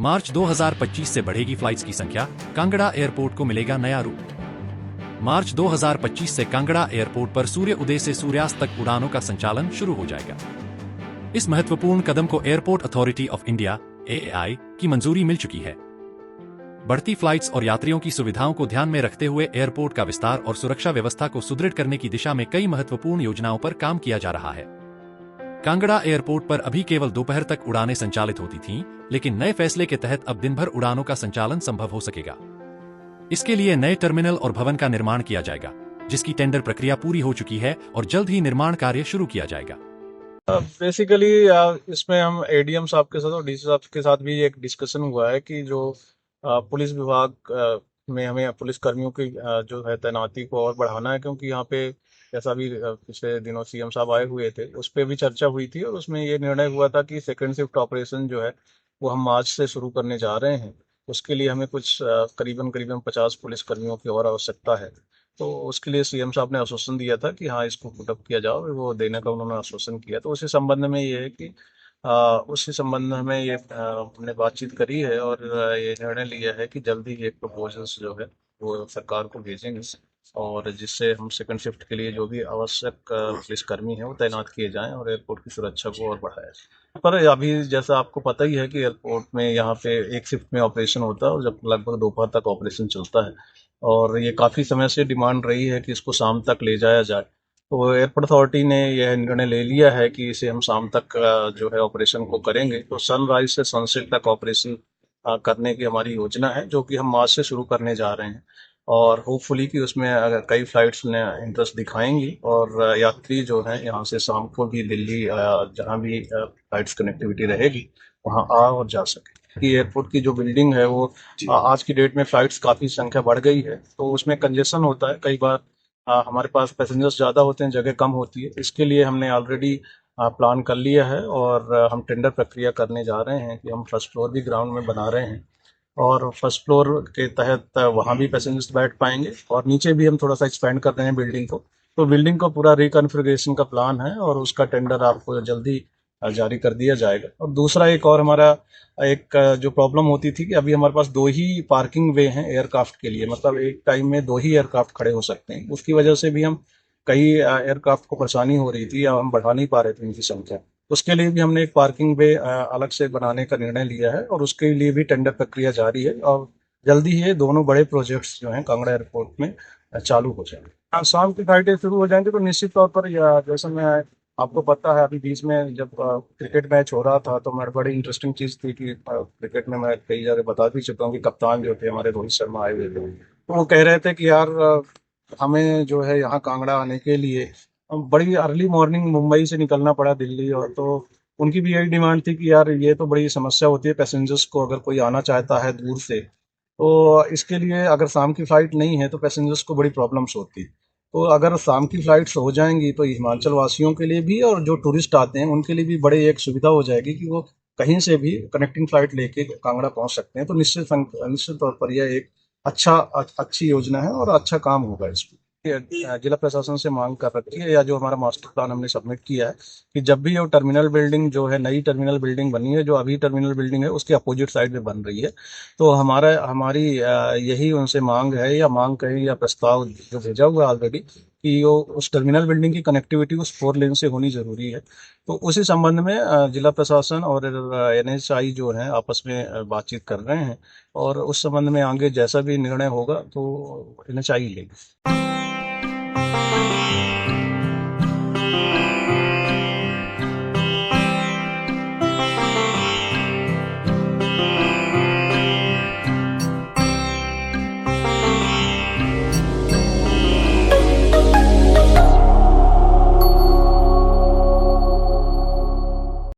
मार्च 2025 से बढ़ेगी फ्लाइट्स की संख्या, कांगड़ा एयरपोर्ट को मिलेगा नया रूप। मार्च 2025 से कांगड़ा एयरपोर्ट पर सूर्य उदय से सूर्यास्त तक उड़ानों का संचालन शुरू हो जाएगा। इस महत्वपूर्ण कदम को airport authority of India (AAI) की मंजूरी मिल चुकी है। बढ़ती फ्लाइट्स और यात्रियों की सुविधाओं को ध्यान में रखते हुए एयरपोर्ट का विस्तार और सुरक्षा व्यवस्था को सुदृढ़ करने की दिशा में कई महत्वपूर्ण योजनाओं पर काम किया जा रहा है। कांगड़ा एयरपोर्ट पर अभी केवल दोपहर तक उड़ानें संचालित होती थीं, लेकिन नए फैसले के तहत अब दिन भर उड़ानों का संचालन संभव हो सकेगा। इसके लिए नए टर्मिनल और भवन का निर्माण किया जाएगा, जिसकी टेंडर प्रक्रिया पूरी हो चुकी है और जल्द ही निर्माण कार्य शुरू किया जाएगा। बेसिकली इसमें हम एडीएम साहब के साथ और डीसी साहब के साथ भी एक डिस्कशन हुआ है कि जो पुलिस विभाग में हमें पुलिस कर्मियों की जो है तैनाती को और बढ़ाना है, क्योंकि यहाँ पे जैसा भी पिछले दिनों सीएम साहब आए हुए थे उस पर भी चर्चा हुई थी और उसमें ये निर्णय हुआ था कि सेकंड शिफ्ट ऑपरेशन जो है वो हम मार्च से शुरू करने जा रहे हैं। उसके लिए हमें कुछ करीबन करीबन 50 पुलिस कर्मियों की और आवश्यकता है। तो उसके लिए सीएम साहब ने आश्वासन दिया था कि हाँ, इसको पुटअप किया जाओ, वो देने का उन्होंने आश्वासन किया। तो उसी संबंध में ये है कि उसी संबंध में ये हमने बातचीत करी है और ये निर्णय लिया है कि जल्द ही एक प्रपोजल्स जो है वो सरकार को भेजेंगे और जिससे हम सेकंड शिफ्ट के लिए जो भी आवश्यक पुलिसकर्मी हैं वो तैनात किए जाएं और एयरपोर्ट की सुरक्षा को और बढ़ाया जाए। पर अभी जैसा आपको पता ही है कि एयरपोर्ट में यहाँ पे एक शिफ्ट में ऑपरेशन होता है और जब लगभग दोपहर तक ऑपरेशन चलता है और ये काफ़ी समय से डिमांड रही है कि इसको शाम तक ले जाया जाए। तो एयरपोर्ट अथॉरिटी ने यह निर्णय ले लिया है कि इसे हम शाम तक जो है ऑपरेशन को करेंगे। तो सनराइज से सनसेट तक ऑपरेशन करने की हमारी योजना है, जो कि हम मार्च से शुरू करने जा रहे हैं और होपफुली कि उसमें अगर कई फ्लाइट्स ने इंटरेस्ट दिखाएंगी और यात्री जो हैं यहाँ से शाम को भी दिल्ली जहाँ भी फ्लाइट्स कनेक्टिविटी रहेगी वहाँ आ और जा सके। कि एयरपोर्ट की जो बिल्डिंग है वो आज की डेट में फ्लाइट्स काफ़ी संख्या बढ़ गई है, तो उसमें कंजेशन होता है। कई बार हमारे पास पैसेंजर्स ज़्यादा होते हैं, जगह कम होती है। इसके लिए हमने ऑलरेडी प्लान कर लिया है और हम टेंडर प्रक्रिया करने जा रहे हैं कि हम फर्स्ट फ्लोर भी ग्राउंड में बना रहे हैं और फर्स्ट फ्लोर के तहत वहाँ भी पैसेंजर्स बैठ पाएंगे और नीचे भी हम थोड़ा सा एक्सपेंड कर रहे हैं बिल्डिंग को। तो बिल्डिंग का पूरा रिकॉन्फ़िगरेशन का प्लान है और उसका टेंडर आपको जल्दी जारी कर दिया जाएगा। और दूसरा एक और हमारा एक जो प्रॉब्लम होती थी कि अभी हमारे पास 2 ही पार्किंग वे हैं एयरक्राफ्ट के लिए, मतलब एक टाइम में 2 ही एयरक्राफ्ट खड़े हो सकते हैं। उसकी वजह से भी हम कई एयरक्राफ्ट को परेशानी हो रही थी या हम बढ़ा नहीं पा रहे थे इनकी संख्या। उसके लिए भी हमने एक पार्किंग वे अलग से बनाने का निर्णय लिया है और उसके लिए भी टेंडर प्रक्रिया जारी है और जल्दी ही ये दोनों बड़े प्रोजेक्ट्स जो हैं कांगड़ा एयरपोर्ट में चालू हो जाएंगे। शाम की फ्लाइटें शुरू हो जाएंगे तो निश्चित तौर पर जैसे मैं आपको पता है, अभी बीच में जब क्रिकेट मैच हो रहा था तो मैं बड़ी इंटरेस्टिंग चीज़ थी कि क्रिकेट में मैं कई जगह बता भी चुका हूँ कि कप्तान जो थे हमारे रोहित शर्मा आए हुए थे, तो वो कह रहे थे कि यार हमें जो है यहाँ कांगड़ा आने के लिए बड़ी अर्ली मॉर्निंग मुंबई से निकलना पड़ा दिल्ली। और तो उनकी भी यही डिमांड थी कि यार ये तो बड़ी समस्या होती है पैसेंजर्स को, अगर कोई आना चाहता है दूर से तो इसके लिए अगर शाम की फ़्लाइट नहीं है तो पैसेंजर्स को बड़ी प्रॉब्लम्स होती। तो अगर शाम की फ़्लाइट्स हो जाएंगी तो हिमाचल वासियों के लिए भी और जो टूरिस्ट आते हैं उनके लिए भी बड़े एक सुविधा हो जाएगी कि वो कहीं से भी कनेक्टिंग फ़्लाइट लेके कांगड़ा पहुंच सकते हैं। तो निश्चित तौर पर यह एक अच्छी योजना है और अच्छा काम होगा इसमें। जिला प्रशासन से मांग कर रखी है या जो हमारा मास्टर प्लान हमने सबमिट किया है कि जब भी ये टर्मिनल बिल्डिंग जो है, नई टर्मिनल बिल्डिंग बनी है, जो अभी टर्मिनल बिल्डिंग है उसके अपोजिट साइड में बन रही है, तो हमारी यही उनसे मांग है या मांग कहें या प्रस्ताव जो भेजा हुआ है ऑलरेडी कि वो उस टर्मिनल बिल्डिंग की कनेक्टिविटी उस 4 लेन से होनी जरूरी है। तो उसी संबंध में जिला प्रशासन और एनएचआई जो है आपस में बातचीत कर रहे हैं और उस संबंध में आगे जैसा भी निर्णय होगा तो एनएचआई लेगी।